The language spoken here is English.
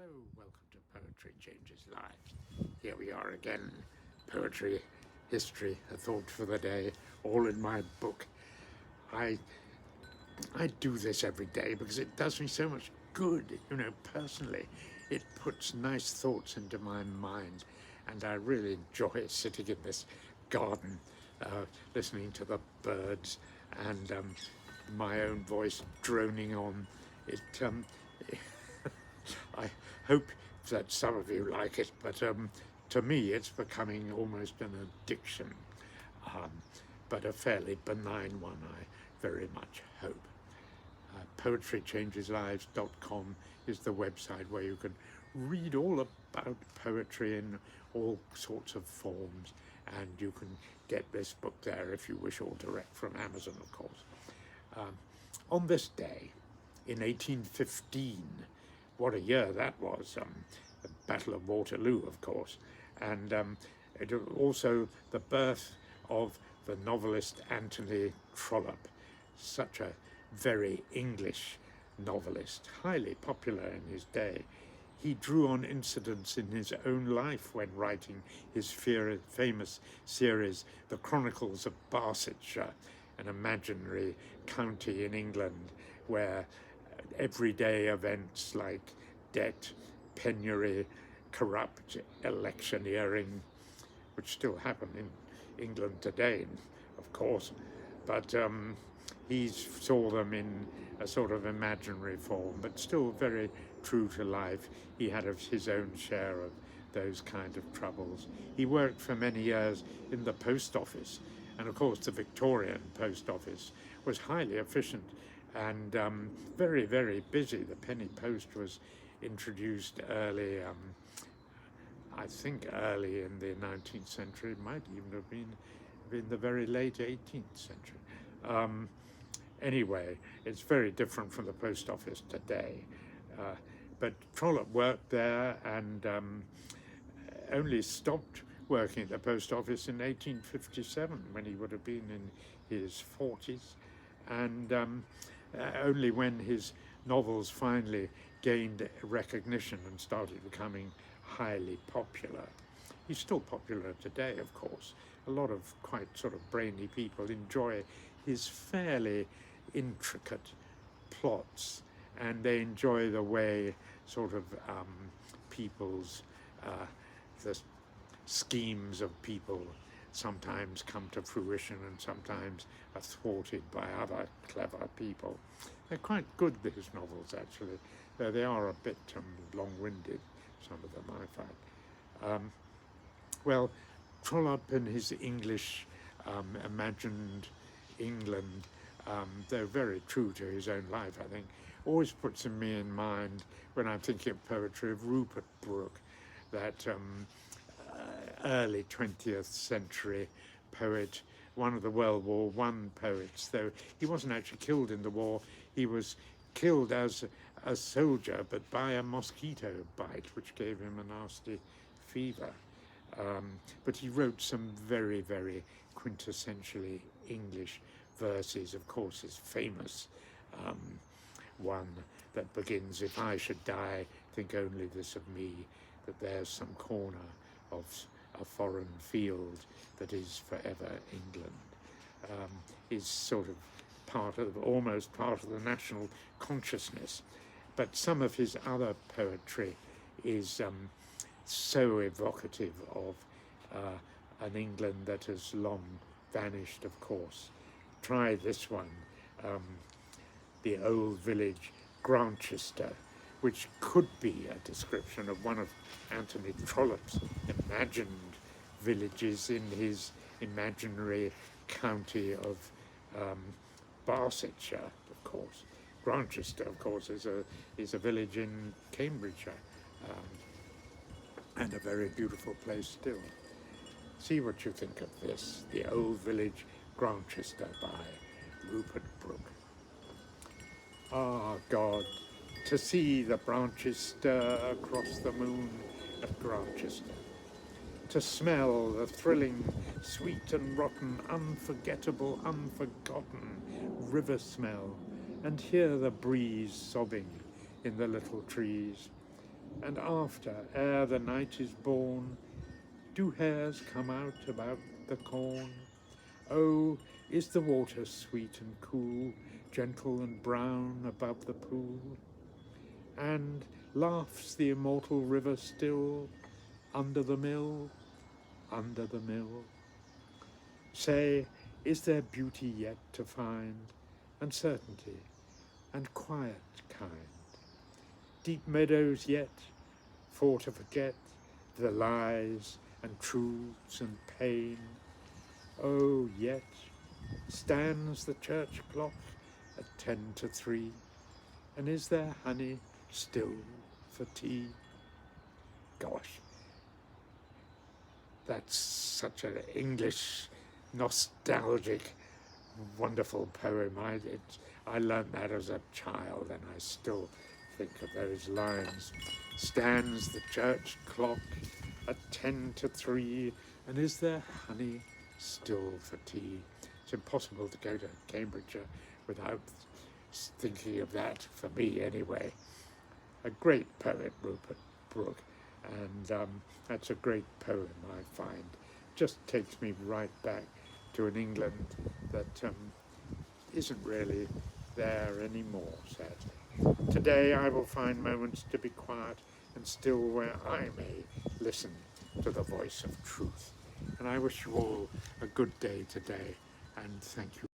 Hello, welcome to Poetry Changes Lives. Here we are again, poetry, history, a thought for the day, all in my book. I do this every day because it does me so much good, personally. It puts nice thoughts into my mind, and I really enjoy sitting in this garden, listening to the birds and my own voice droning on. I hope that some of you like it, but to me it's becoming almost an addiction, but a fairly benign one, I very much hope. Poetrychangeslives.com is the website where you can read all about poetry in all sorts of forms, and you can get this book there if you wish, all direct from Amazon, of course. On this day, in 1815, what a year that was, the Battle of Waterloo, of course, and it was also the birth of the novelist Anthony Trollope, such a very English novelist, highly popular in his day. He drew on incidents in his own life when writing his famous series, The Chronicles of Barsetshire, an imaginary county in England where everyday events like debt, penury, corrupt electioneering, which still happen in England today, of course, but he saw them in a sort of imaginary form, but still very true to life. He had his own share of those kind of troubles. He worked for many years in the post office, and of course the Victorian post office was highly efficient and very, very busy. The penny post was introduced early, I think early in the 19th century. It might even have been the very late 18th century. Anyway, it's very different from the post office today. But Trollope worked there and only stopped working at the post office in 1857, when he would have been in his 40s. And only when his novels finally gained recognition and started becoming highly popular. He's still popular today, of course. A lot of quite sort of brainy people enjoy his fairly intricate plots, and they enjoy the way sort of the schemes of people sometimes come to fruition and sometimes are thwarted by other clever people. They're quite good, these novels, actually, though they are a bit long-winded, some of them, I find. Well, Trollope and his English imagined England, they're very true to his own life, I think, always puts me in mind, when I'm thinking of poetry, of Rupert Brooke, that early 20th century poet, one of the World War I poets, though he wasn't actually killed in the war. He was killed as a soldier, but by a mosquito bite, which gave him a nasty fever. But he wrote some very, very quintessentially English verses. Of course, his famous one that begins, "If I should die, think only this of me, that there's some corner of a foreign field that is forever England," is sort of almost part of the national consciousness. But some of his other poetry is so evocative of an England that has long vanished, of course. Try this one, The Old Village, Grantchester, which could be a description of one of Anthony Trollope's imagined villages in his imaginary county of Barsetshire, of course. Grantchester, of course, is a village in Cambridgeshire, and a very beautiful place still. See what you think of this, The Old Village, Grantchester, by Rupert Brooke. Ah, God, to see the branches stir across the moon at Grantchester, to smell the thrilling, sweet and rotten, unforgettable, unforgotten river smell, and hear the breeze sobbing in the little trees, And after, ere the night is born, do hares come out about the corn? Oh, is the water sweet and cool, gentle and brown above the pool? And laughs the immortal river still under the mill, under the mill? Say, is there beauty yet to find, and certainty, and quiet kind? Deep meadows yet, for to forget the lies and truths and pain? Oh, yet stands the church clock at 3:10, and is there honey still for tea? Gosh, that's such an English, nostalgic, wonderful poem. I learned that as a child, and I still think of those lines. Stands the church clock at 3:10, and is there honey still for tea? It's impossible to go to Cambridgeshire without thinking of that, for me anyway. A great poet, Rupert Brooke, and that's a great poem, I find. Just takes me right back to an England that isn't really there anymore, sadly. Today I will find moments to be quiet and still where I may listen to the voice of truth. And I wish you all a good day today, and thank you.